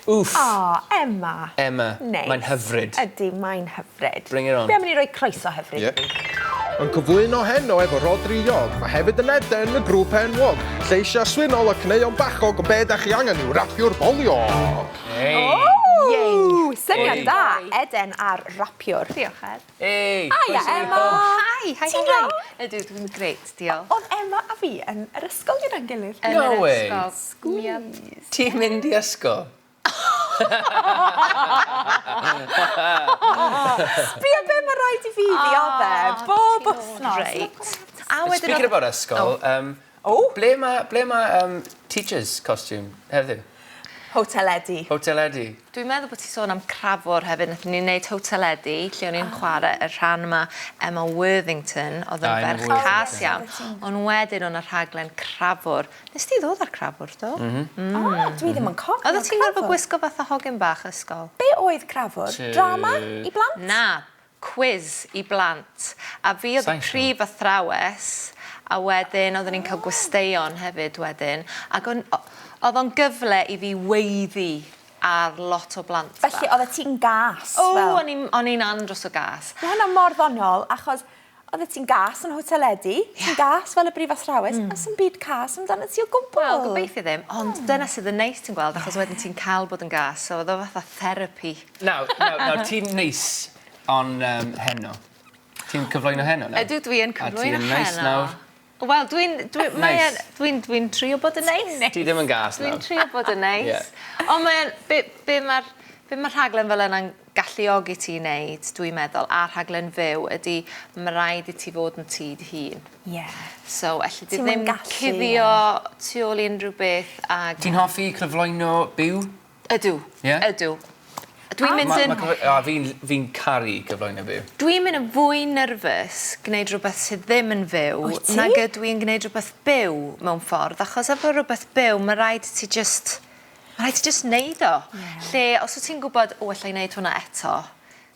Wff. Emma. Emma. Neis. Mae'n hyfryd. Ydy, mae'n hyfryd. Bring it on. Be am ni roi croeso hyfryd? Yn cyflwyno heno efo Rodri Iog, mae hefyd yn Eden y grŵp enwog, lleisia swynol a cneuon bachog o be da chi angen i'w rapio'r bolio. Yey! Syniad da, Eden a'r rapiwr. Diolch, Ed. Ei! Hiya, Emma! Hi. Ti'n iawn? Ydw, dwi'n greit, diolch. Oedd Emma a fi yn yr ysgol gyda'n gilydd. No way. Squeeze. Ti'n mynd i ysgol? Sbio be mae rhaid i fi ddiodde, bob wthnos. Reit. Speaking about ysgol, ble mae teachers' costume heddiw? Hoteledi. Hoteledi. Dwi'n meddwl bod ti'n sôn am crafwr hefyd. Nathon ni'n neud hoteledi, lle o'n i'n chwarae y rhan yma Emma Worthington, oedd yn ferch cas iawn. Ond wedyn o'n y rhaglen crafwr. Nes ti ddod ar crafwr, do? Dwi ddim yn cofio. Oedd ti'n gorfod gwisgo fatha hogyn bach ysgol? Be oedd crafwr? Drama i blant? Na, quiz i blant. A fi oedd y prif athrawes, a wedyn oedden ni'n cael gwesteion hefyd wedyn. Ac oedd o'n gyfle i fi weiddi ar lot o blant. Felly, oedd ti'n gas? O'n i'n andros o gas. Mae hwnna mor ddoniol, achos oedd ti'n gas yn hoteledi, ti'n gas fel y brif athrawes, a sy'n byd cas amdano ti o gwbl. Wel, gobeithio ddim, ond dyna sydd yn neis ti'n gweld, achos wedyn ti'n cael bod yn gas, so oedd o fatha therapy. Nawr, ti'n neis on heno? Ti'n cyflwyno heno nawr? Ydw, dwi'n cyflwyno heno. A ti'n neis nawr? Wel, dwi'n trio bod yn neis. Ti ddim yn gas nawr? Dwi'n trio bod yn neis. Ond be mae'r rhaglen fel yna'n galluogi ti i wneud, dwi'n meddwl, a'r rhaglen fyw, ydy mae rhaid i ti fod yn ti dy hun. So, allu di ddim cuddio tu ôl i unrhyw beth. Ti'n hoffi cyflwyno byw? Ydw, ydw. Dwi'n mynd yn... Fi'n caru cyflwyno byw. Dwi'n mynd yn fwy nerfus gwneud rhywbeth sydd ddim yn fyw nag ydw i'n gwneud rhywbeth byw mewn ffordd. Achos efo rhywbeth byw, mae rhaid ti just... Mae rhaid ti just neud o. Lle, os wyt ti'n gwybod, allai wneud hwnna eto,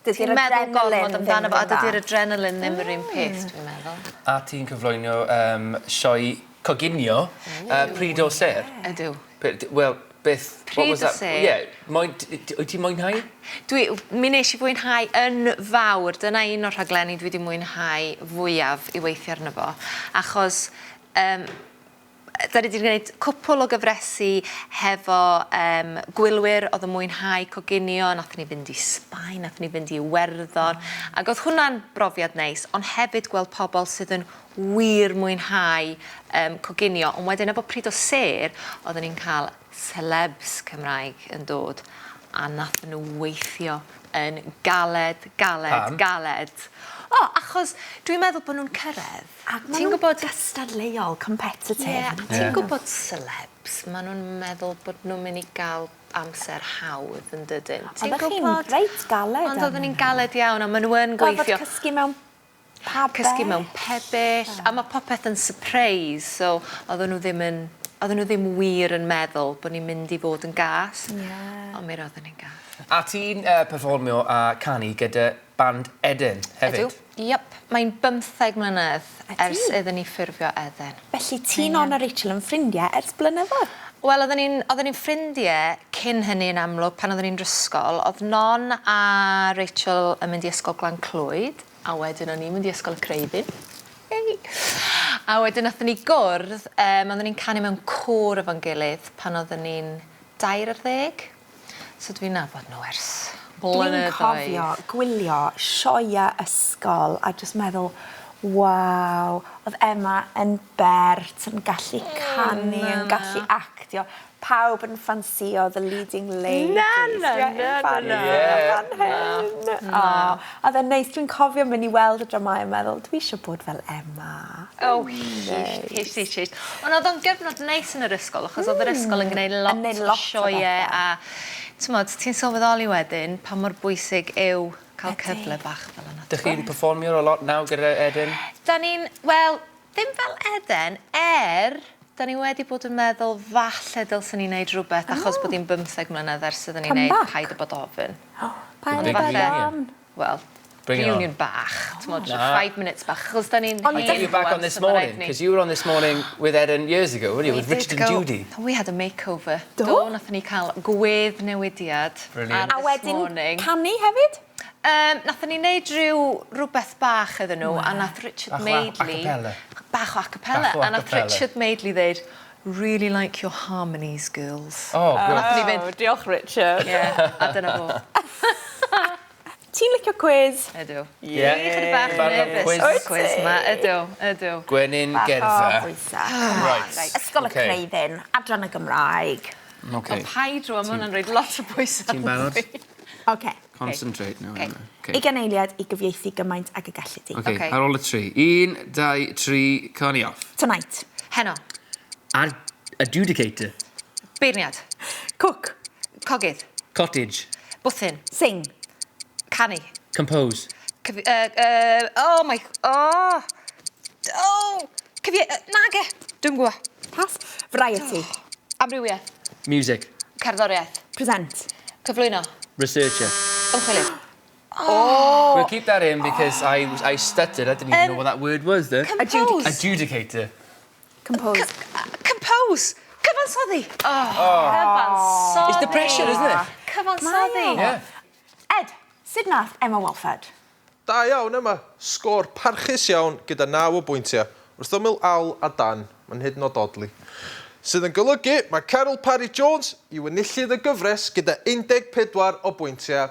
ti'n meddwl gormod amdano fo, a dydy'r adrenalin ddim yr un peth, dwi'n meddwl. A ti'n cyflwyno sioe coginio pryd o ser? Ydw. Wel, beth... Pryd o ser? Wyt ti'n mwynhau? Mi nes i fwynhau yn fawr. Dyna un o'r rhaglenni dwi wedi mwynhau fwyaf i weithio arno fo. Achos, da ni wedi gwneud cwpl o gyfresu hefo gwylwyr oedd yn mwynhau coginio. Nathon ni fynd i Sbaen, nathon ni fynd i Iwerddon. Ac oedd hwnna'n brofiad neis, ond hefyd gweld pobl sydd yn wir mwynhau coginio. Ond wedyn efo pryd o ser, oedden ni'n cael celebs Cymraeg yn dod, a nath nhw weithio yn galed. Achos dwi'n meddwl bod nhw'n cyrraedd. Ac maen nhw'n gystadleuol, competitive. Ti'n gwybod celebs, maen nhw'n meddwl bod nhw'n mynd i gael amser hawdd yn dydyn. Oeddech chi'n reit galed. Ond oedden ni'n galed iawn, a maen nhw yn gweithio. Gorfod cysgu mewn pabell. Cysgu mewn pebyll, a mae popeth yn surprise, so oedden nhw ddim wir yn meddwl bod ni'n mynd i fod yn gas, ond mi roedden ni'n gas. A ti'n perfformio a canu gyda band Eden hefyd? Ydw, iep. Mae'n 15 mlynedd ers iddyn ni ffurfio Eden. Felly ti'n on a Rachel yn ffrindiau ers blynyddoedd? Wel, oedden ni'n ffrindiau cyn hynny yn amlwg pan oedden ni'n drysgol. Oedd Non a Rachel yn mynd i ysgol Glan Clwyd, a wedyn o'n i'n mynd i ysgol y Creifin. A wedyn oedden ni gwrdd, oedden ni'n canu mewn côr efo'n gilydd pan oedden ni'n 20. So dwi'n nabod nhw ers blynyddoedd. Dwi'n cofio gwylio sioia ysgol a jyst meddwl, waw, oedd Emma yn bert, yn gallu canu, yn gallu actio. Pawb yn ffansio the leading ladies. Oedd e'n neis, dwi'n cofio mynd i weld y dramau yn meddwl, dwi eisiau bod fel Emma. Hish. Ond oedd o'n gyfnod neis yn yr ysgol, achos oedd yr ysgol yn gwneud lot o sioiau. A ti'n sylweddoli wedyn pa mor bwysig yw cael cyfle bach fel yna. Dych chi'n perfformio a lot nawr gyda Eden? Wel, ddim fel Eden, da ni wedi bod yn meddwl falle dylsyn ni'n neud rhywbeth achos bod hi'n 15 mlynedd ers ydyn ni'n neud Paid y Bod Ofyn. Paid y Bod Ofyn. Wel, Bring it on. reunion bach. 5 minutes bach. Chos da ni'n I got you back on this morning, because you were on this morning with Eden years ago, weren't you? With Richard and Judy. We had a makeover. Do? Nathon ni cael gwedd newidiad. Brilliant. A wedyn canu hefyd? Nathon ni wneud rhywbeth bach iddyn nhw, a nath Richard Madeley... Bach o acapella. A nath Richard Madeley ddeud, really like your harmonies, girls. Oh, good. Nath ni fynd, Diolch, Richard. yeah, a dyna fo. Ti'n licio quiz? Ydw. Yeah. Chydig bach Barod am nervous quiz. o'r quiz ma. Ydw. Gwenyn Bach o Gerfa. bwysa. Right. Ysgol y Okay. Creuddyn, Adran y Gymraeg. Okay. Paidro, am hwnna'n rhaid lot o bwysau. Ti'n barod? OK. Concentrate now, Emma. I ganeiliad i gyfieithu gymaint ag y gallu di. Okay, Okay. ar ôl y tri. 1, 2, 3, carni off. Tonight. Heno. Adjudicator. Beirniad. Cook. Cogydd. Cottage. Bwthyn. Sing. Canu. Compose. Oh my... Oh! Nage! Dwi'n gwa. Pass. Variety. Amrywiaeth. Music. Cerddoriaeth. Present. Cyflwyno. Researcher. Ymchwilio. We'll keep that in because I stuttered. I didn't even know what that word was there. Compose. Adjudicator. Compose. Compose. Cyfansoddi. Cyfansoddi. It's the pressure, isn't it? Cyfansoddi. Yeah. Ed, sut nath Emma Walford? Da iawn yma. Sgôr parchus iawn gyda 9 o bwyntiau. Wrth ymyl Al a Dan, mae'n hyd yn oed odli. Sydd yn golygu mae Carol Parry Jones i'w enillydd y gyfres gyda 14 o bwyntiau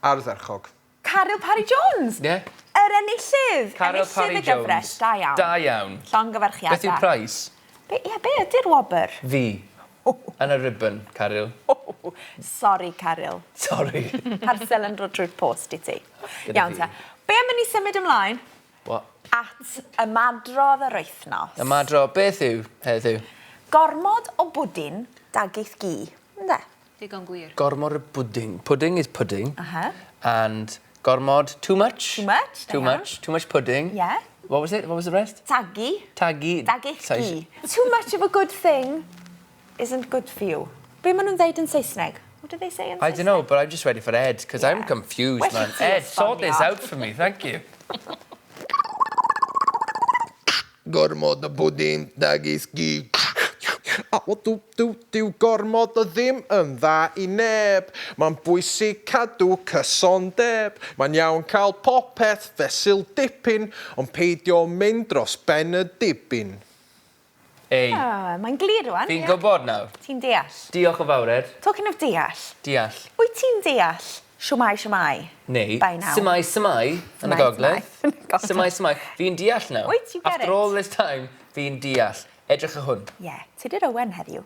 ar dderchog. Carol Parry Jones? Yeah. Yr enillydd. Carol Parry Enillydd y gyfres. Jones. Da iawn. Da iawn. Llongyfarchiadau. Beth yw'r price? Be ydy'r wobr? Fi. Yn y ribbon, Carol. Sorry, Carol. Sorry. Parcel yn dod drwy'r post i ti. Gyda Iawn fi. ta. Be am i ni symud ymlaen What? at ymadrodd yr wythnos? Ymadro, beth yw heddiw? Gormod o bwdin dageith gi. Ynde? Digon gwir. Gormod y pudding. Pudding is pudding. And gormod, too much? Too much? Too much. Too much pudding. Yeah. What was it? What was the rest? Tagi. Taggy. Dageith gi. Too much of a good thing isn't good for you. Be maen nhw'n ddeud yn Saesneg? What do they say in Saesneg? I don't know, but I'm just ready for Ed, because I'm confused, Well, man. it's Ed, sort funny, this huh? out for me, thank you. Gormod o bwdin dagis gi. O, diw gormod o ddim yn dda i neb. Mae'n bwysig cadw cysondeb. Mae'n iawn cael popeth fesul dipyn, ond peidio mynd dros ben y dibyn. Ei, Mae'n glir rwan. fi'n gwybod nawr. Ti'n deall. Diolch o fawr, Ed. Talking of deall. Deall. Wyt ti'n deall? Siwmai. Neu, By now. symai yn y gogledd. Yn y gogledd. Symai. Fi'n deall nawr. Wyt, you get After it. all this time, fi'n deall. Edrych y hwn. Ie, ti did Owen heddiw.